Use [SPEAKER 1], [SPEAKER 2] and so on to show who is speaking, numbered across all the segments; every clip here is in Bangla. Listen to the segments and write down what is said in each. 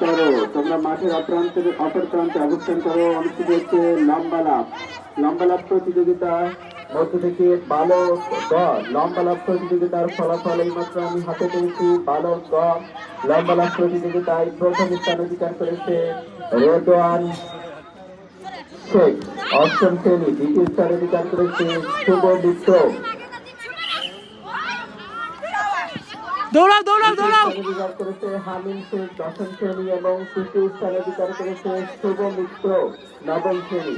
[SPEAKER 1] করো, তোমরা মাঠের অপর প্রান্তে অবস্থান করো। অনুষ্ঠিত হচ্ছে লম্বা লাভ প্রতিযোগিতা মধ্য থেকে বালক গ লম্বা লাভ প্রতিযোগিতার ফলাফল এইমাত্র আমি হাতে পেয়েছি। বালক গ লম্বা লাভ প্রতিযোগিতায় প্রথম স্থান অধিকার করেছে রেদওয়ান শেখ। অষ্টম শ্রেণী। দ্বিতীয় স্থান অধিকার করেছে শুভ মিত্র। অধিকার করেছে হামিম শেখ দশম শ্রেণী এবং তৃতীয় স্থান অধিকার করেছে শুভ মিত্র নবম শ্রেণী।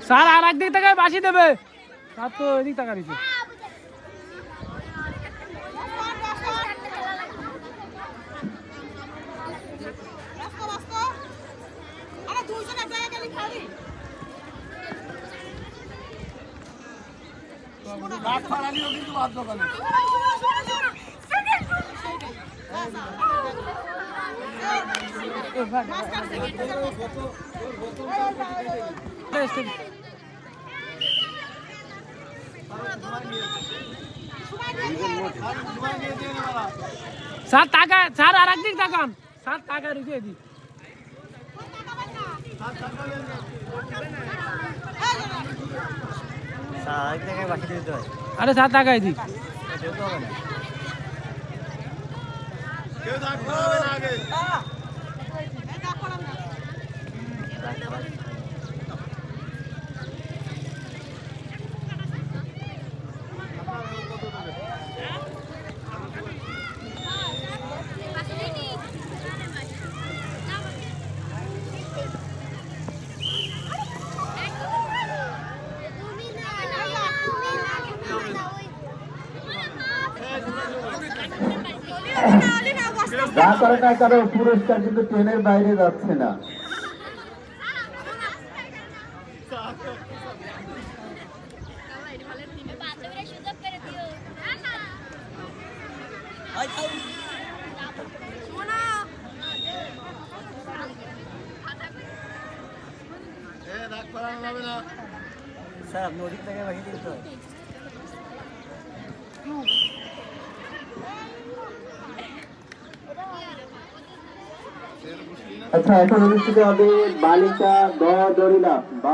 [SPEAKER 2] স্যার আর একদিক থেকে বাসি দেবে, স্যার তো এদিক টাকা দিচ্ছে। স্যার টাকা, স্যার আর একদিক তাকান, স্যার টাকা রেখে দিই। আরে স্যার টাকাই দিই।
[SPEAKER 1] যা করে না কারো পুরস্কার কিন্তু ট্রেনের বাইরে যাচ্ছে না।
[SPEAKER 2] স্যার আপনি ওদিক থেকে বাকি দিতে হয়।
[SPEAKER 1] আচ্ছা, এখন অনুষ্ঠিত হবে বালিকা গ দড়িলাফ।